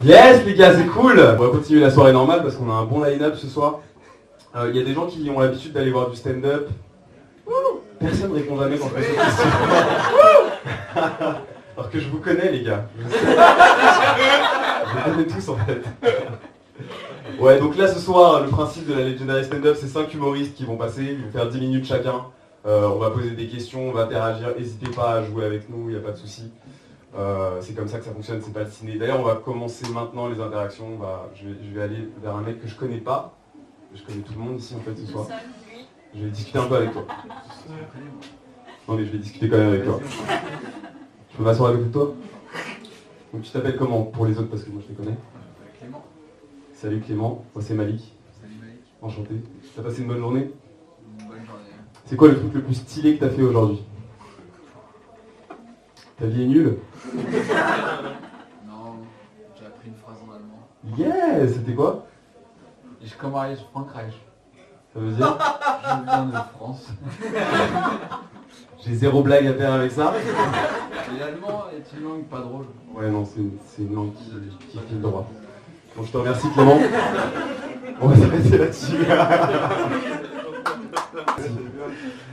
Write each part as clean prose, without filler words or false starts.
Yes les gars, c'est cool. On va continuer la soirée normale parce qu'on a un bon line-up ce soir. Il y a des gens qui ont l'habitude d'aller voir du stand-up. Personne ne répond jamais quand je fais cette question. Alors que je vous connais les gars. Je vous connais tous en fait. Ouais, donc là ce soir, le principe de la Legendary Stand-up, c'est 5 humoristes qui vont passer, ils vont faire 10 minutes chacun. On va poser des questions, on va interagir, n'hésitez pas à jouer avec nous, il n'y a pas de souci. C'est comme ça que ça fonctionne, c'est pas le ciné. D'ailleurs, on va commencer maintenant les interactions. Je vais aller vers un mec que je connais pas. Je connais tout le monde ici en fait ce soir. Je vais discuter un peu avec toi. Non mais je vais discuter quand même avec toi. Je peux m'asseoir avec toi? Donc tu t'appelles comment pour les autres parce que moi je te connais? Clément. Salut Clément, moi c'est Malik. Salut Malik. Enchanté. T'as passé une bonne journée? Une bonne journée. C'est quoi le truc le plus stylé que t'as fait aujourd'hui? Ta vie est nulle? Non, j'ai appris une phrase en allemand. Yeah, c'était quoi? Ich komme aus Frankreich. Ça veut dire? Je viens de France. J'ai zéro blague à faire avec ça. Et l'allemand est une langue pas drôle. Ouais non, c'est une langue qui file droit. Bon, je te remercie Clément. On va s'arrêter là-dessus.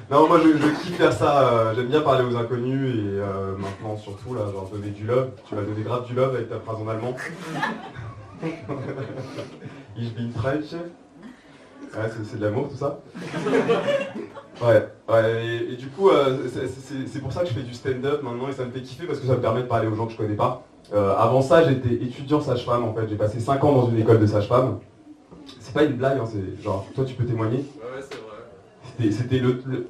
Non, moi je kiffe faire ça, j'aime bien parler aux inconnus et maintenant surtout là, genre donner du love. Tu vas donner grave du love avec ta phrase en allemand. Ich bin French. Ouais, c'est de l'amour tout ça. Ouais, et du coup c'est pour ça que je fais du stand-up maintenant et ça me fait kiffer parce que ça me permet de parler aux gens que je connais pas. Avant ça j'étais étudiant sage-femme en fait, j'ai passé 5 ans dans une école de sage-femme. C'est pas une blague, hein, c'est genre, toi tu peux témoigner. Ouais, c'est vrai.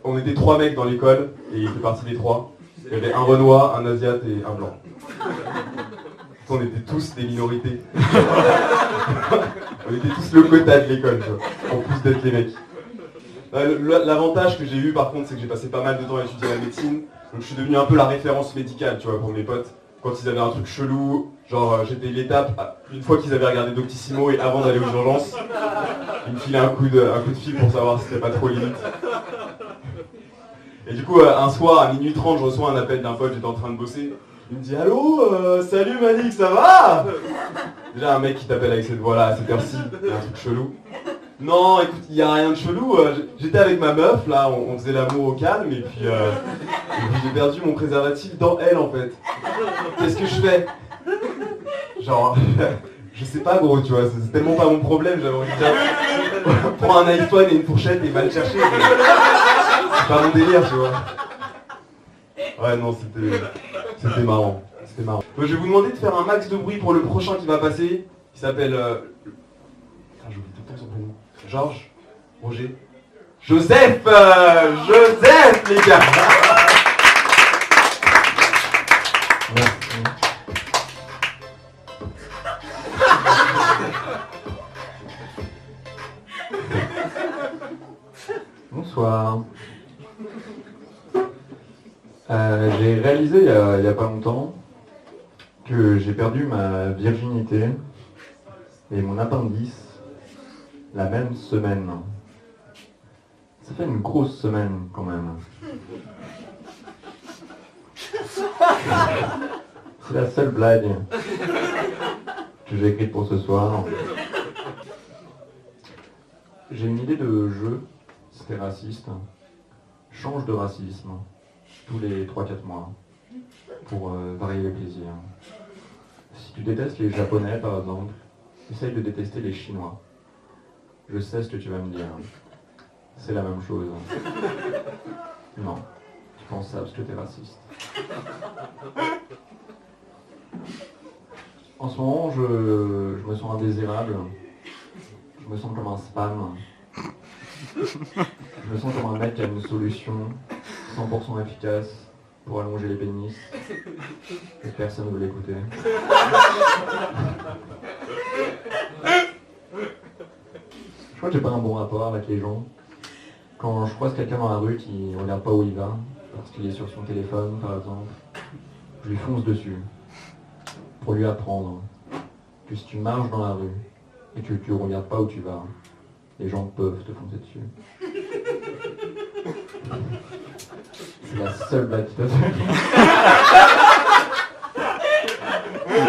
On était 3 mecs dans l'école et il fait partie des 3. Il y avait un Renoir, un Asiate et un Blanc. On était tous des minorités. On était tous le quota de l'école, tu vois, en plus d'être les mecs. L'avantage que j'ai eu par contre, c'est que j'ai passé pas mal de temps à étudier la médecine. Donc je suis devenu un peu la référence médicale, tu vois, pour mes potes. Quand ils avaient un truc chelou, genre j'étais l'étape, une fois qu'ils avaient regardé Doctissimo et avant d'aller aux urgences, ils me filaient un coup de fil pour savoir si c'était pas trop limite. Et du coup, un soir, à minuit 30, je reçois un appel d'un pote, j'étais en train de bosser. Il me dit « Allô, salut Malik, ça va ?» Déjà un mec qui t'appelle avec cette voix-là à cette heure-ci, il y a un truc chelou. Non, écoute, il n'y a rien de chelou, j'étais avec ma meuf, là, on faisait l'amour au calme, et puis j'ai perdu mon préservatif dans elle, en fait. Qu'est-ce que je fais? Genre, je sais pas, gros, tu vois, c'est tellement pas mon problème, j'avais envie de dire, prends un iPhone et une fourchette et va le chercher. C'est pas mon délire, tu vois. Ouais, non, c'était marrant. C'était marrant. Donc, je vais vous demander de faire un max de bruit pour le prochain qui va passer. Il s'appelle... Putain, j'oublie tout le temps son prénom. Georges, Roger, Joseph, Joseph les gars. Merci. Bonsoir. J'ai réalisé il y a pas longtemps que j'ai perdu ma virginité et mon appendice la même semaine. Ça fait une grosse semaine quand même. C'est la seule blague que j'ai écrite pour ce soir. J'ai une idée de jeu, c'était raciste. Change de racisme tous les 3-4 mois pour varier les plaisirs. Si tu détestes les Japonais par exemple, essaye de détester les Chinois. Je sais ce que tu vas me dire. C'est la même chose. Non, tu penses ça parce que t'es raciste. En ce moment, je me sens indésirable. Je me sens comme un spam. Je me sens comme un mec qui a une solution 100% efficace pour allonger les pénis. Et personne ne veut l'écouter. Je crois que j'ai pas un bon rapport avec les gens. Quand je croise quelqu'un dans la rue qui ne regarde pas où il va, parce qu'il est sur son téléphone par exemple, je lui fonce dessus. Pour lui apprendre que si tu marches dans la rue et que tu ne regardes pas où tu vas, les gens peuvent te foncer dessus. C'est la seule blague qui t'a fait.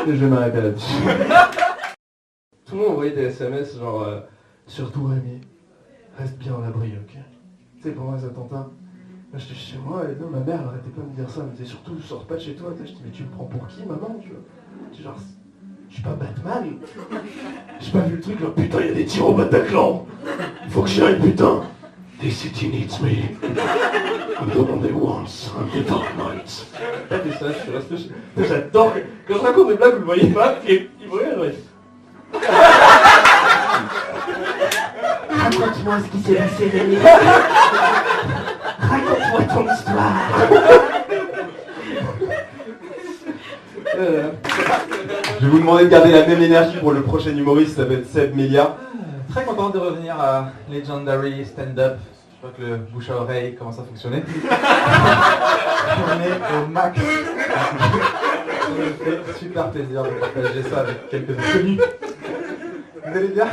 Je vais m'arrêter là-dessus. m'envoyait des SMS genre surtout Rémi, reste bien à l'abri, ok? Tu sais, pendant les attentats, moi j'étais chez moi et non, ma mère elle arrêtait pas de me dire ça, elle me disait surtout sors pas de chez toi. Je dis mais tu me prends pour qui maman, tu vois? Je dis genre je suis pas Batman. J'ai pas vu le truc genre putain il y a des tirs au Bataclan. Faut que j'y aille putain. This city needs me. I'm the one they wants. I'm the Dark Knight. Et ça, je suis resté chez... J'adore. Quand je raconte des blagues, vous le voyez pas, il me regarde. Raconte-moi ce qui s'est passé, Rémi. Raconte-moi ton histoire. Je vais vous demander de garder la même énergie pour le prochain humoriste qui s'appelle Seb Melia. Très content de revenir à Legendary Stand-Up. Je crois que le bouche à oreille commence à fonctionner. On est au max. Ça me fait super plaisir de partager ça avec quelques inconnus. Vous allez bien?